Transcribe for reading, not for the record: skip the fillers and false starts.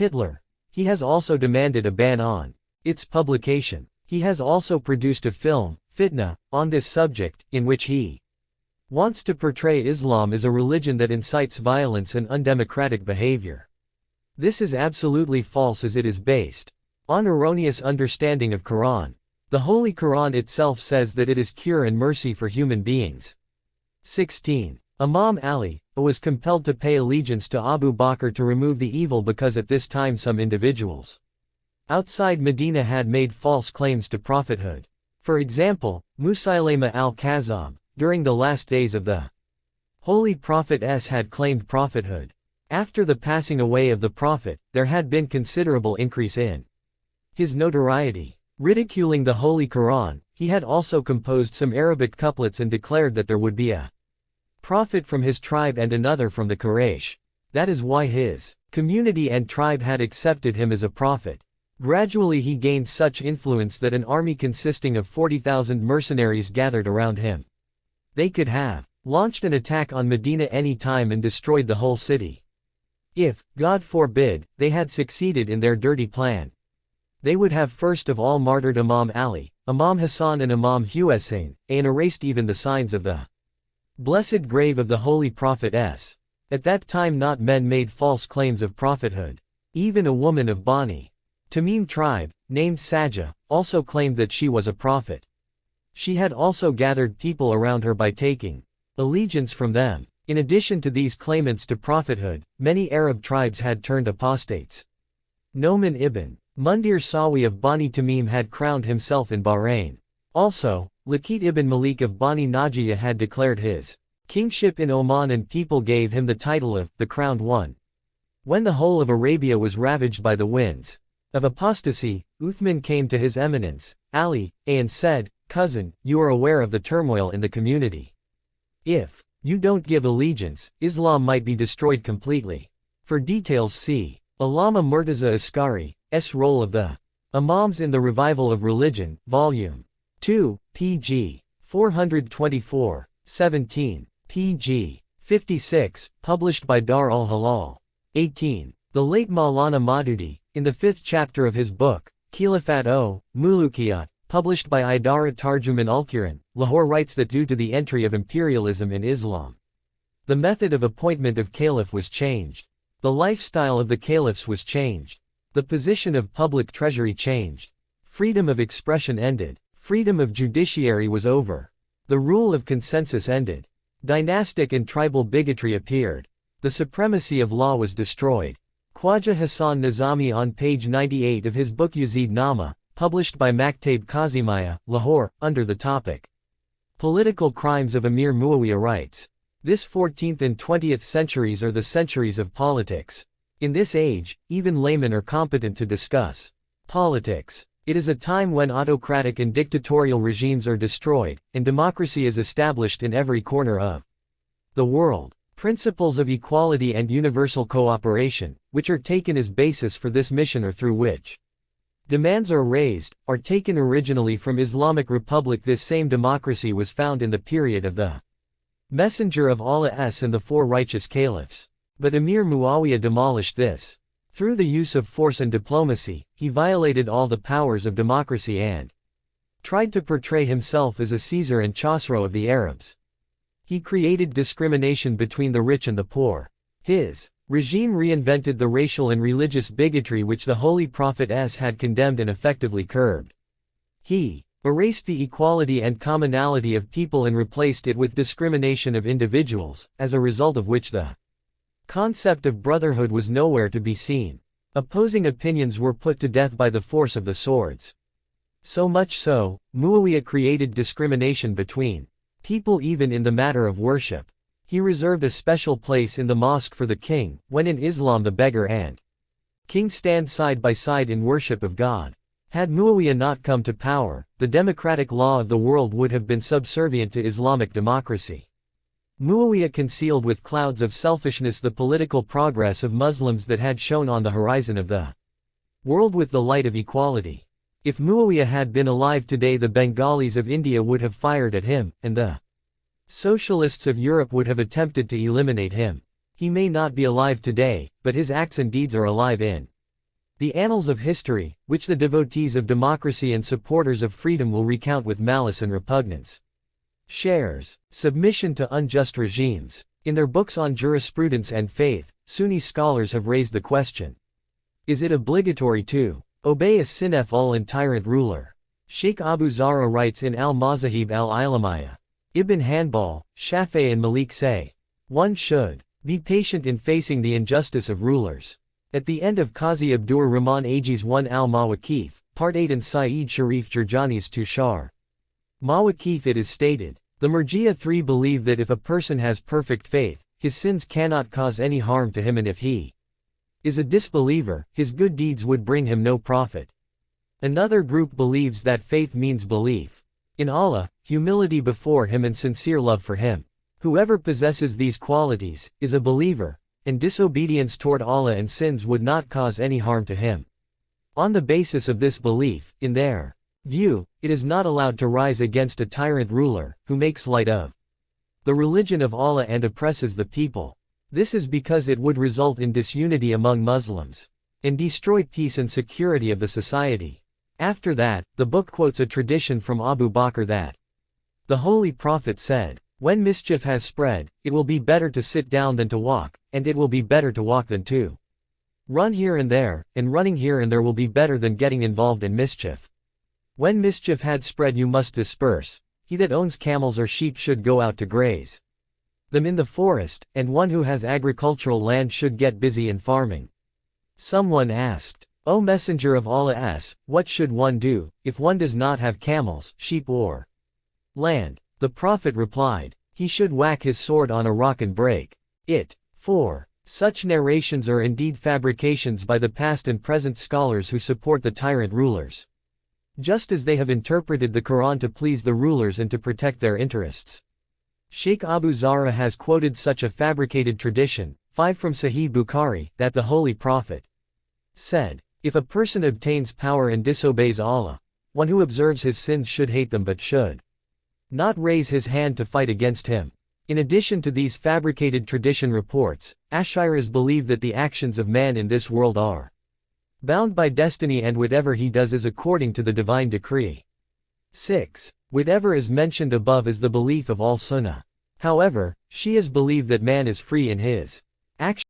Hitler. He has also demanded a ban on its publication. He has also produced a film, Fitna, on this subject, in which he wants to portray Islam as a religion that incites violence and undemocratic behavior. This is absolutely false as it is based on erroneous understanding of Quran. The Holy Quran itself says that it is cure and mercy for human beings. 16. Imam Ali was compelled to pay allegiance to Abu Bakr to remove the evil because at this time some individuals outside Medina had made false claims to prophethood. For example, Musaylama al-Kazzab, during the last days of the Holy Prophet had claimed prophethood. After the passing away of the Prophet, there had been considerable increase in his notoriety. Ridiculing the Holy Quran, he had also composed some Arabic couplets and declared that there would be a prophet from his tribe and another from the Quraysh. That is why his community and tribe had accepted him as a prophet. Gradually he gained such influence that an army consisting of 40,000 mercenaries gathered around him. They could have launched an attack on Medina any time and destroyed the whole city. If, God forbid, they had succeeded in their dirty plan, they would have first of all martyred Imam Ali, Imam Hassan and Imam Hussein, and erased even the signs of the blessed grave of the Holy Prophet. At that time not men made false claims of prophethood. Even a woman of Bani Tamim tribe, named Sajah, also claimed that she was a prophet. She had also gathered people around her by taking allegiance from them. In addition to these claimants to prophethood, many Arab tribes had turned apostates. Noman ibn Mundir Sawi of Bani Tamim had crowned himself in Bahrain. Also, Laqit ibn Malik of Bani Najiyah had declared his kingship in Oman and people gave him the title of the Crowned One. When the whole of Arabia was ravaged by the winds of apostasy, Uthman came to his eminence, Ali, and said, "Cousin, you are aware of the turmoil in the community. If you don't give allegiance, Islam might be destroyed completely." For details see Allama Murtaza Askari, Role of the Imams in the Revival of Religion, Volume 2, pg. 424, 17, pg. 56, published by Dar al-Halal. 18. The late Maulana Maududi, in the 5th chapter of his book, Khilafat o Mulukiyat, published by Idara Tarjuman Ulquran, Lahore writes that due to the entry of imperialism in Islam, the method of appointment of caliph was changed. The lifestyle of the caliphs was changed. The position of public treasury changed. Freedom of expression ended. Freedom of judiciary was over. The rule of consensus ended. Dynastic and tribal bigotry appeared. The supremacy of law was destroyed. Khwaja Hassan Nizami on page 98 of his book Yazid Nama, published by Maktab Kazimiyya, Lahore, under the topic Political Crimes of Amir Muawiyah writes, "This 14th and 20th centuries are the centuries of politics. In this age, even laymen are competent to discuss politics. It is a time when autocratic and dictatorial regimes are destroyed, and democracy is established in every corner of the world. Principles of equality and universal cooperation, which are taken as basis for this mission or through which demands are raised, are taken originally from Islamic Republic. This same democracy was found in the period of the Messenger of Allah and the four righteous caliphs. But Amir Muawiyah demolished this. Through the use of force and diplomacy, he violated all the powers of democracy and tried to portray himself as a Caesar and Chosroe of the Arabs. He created discrimination between the rich and the poor. His regime reinvented the racial and religious bigotry which the Holy Prophet had condemned and effectively curbed. He erased the equality and commonality of people and replaced it with discrimination of individuals, as a result of which the concept of brotherhood was nowhere to be seen. Opposing opinions were put to death by the force of the swords. So much so, Muawiyah created discrimination between people even in the matter of worship. He reserved a special place in the mosque for the king, when in Islam the beggar and king stand side by side in worship of God. Had Muawiyah not come to power, the democratic law of the world would have been subservient to Islamic democracy. Muawiyah concealed with clouds of selfishness the political progress of Muslims that had shone on the horizon of the world with the light of equality. If Muawiyah had been alive today, the Bengalis of India would have fired at him, and the socialists of Europe would have attempted to eliminate him. He may not be alive today, but his acts and deeds are alive in The annals of history, which the devotees of democracy and supporters of freedom will recount with malice and repugnance. Shares. Submission to unjust regimes. In their books on jurisprudence and faith, Sunni scholars have raised the question. Is it obligatory to obey a sinful and tyrant ruler? Sheikh Abu Zahra writes in Al-Mazahib al-Ilamiyya. Ibn Hanbal, Shafi'i and Malik say, one should be patient in facing the injustice of rulers. At the end of Qazi Abdur Rahman Aji's 1 al-Mawaqif, Part 8 and Sa'id Sharif Jurjani's Tushar Mawaqif it is stated, the Murji'a 3 believe that if a person has perfect faith, his sins cannot cause any harm to him, and if he is a disbeliever, his good deeds would bring him no profit. Another group believes that faith means belief in Allah, humility before Him and sincere love for Him. Whoever possesses these qualities is a believer, and disobedience toward Allah and sins would not cause any harm to him. On the basis of this belief, in their view, it is not allowed to rise against a tyrant ruler, who makes light of the religion of Allah and oppresses the people. This is because it would result in disunity among Muslims, and destroy peace and security of the society. After that, the book quotes a tradition from Abu Bakr that the Holy Prophet said, when mischief has spread, it will be better to sit down than to walk, and it will be better to walk than to run here and there, and running here and there will be better than getting involved in mischief. When mischief had spread, you must disperse. He that owns camels or sheep should go out to graze them in the forest, and one who has agricultural land should get busy in farming. Someone asked, O Messenger of Allah, what should one do, if one does not have camels, sheep or land? The Prophet replied, he should whack his sword on a rock and break it. 4. Such narrations are indeed fabrications by the past and present scholars who support the tyrant rulers, just as they have interpreted the Quran to please the rulers and to protect their interests. Sheikh Abu Zahra has quoted such a fabricated tradition, 5 from Sahih Bukhari, that the Holy Prophet said, if a person obtains power and disobeys Allah, one who observes his sins should hate them but should not raise his hand to fight against him. In addition to these fabricated tradition reports, Ash'aris believe that the actions of man in this world are bound by destiny and whatever he does is according to the divine decree. 6. Whatever is mentioned above is the belief of all Sunnah. However, Shias believe that man is free in his actions.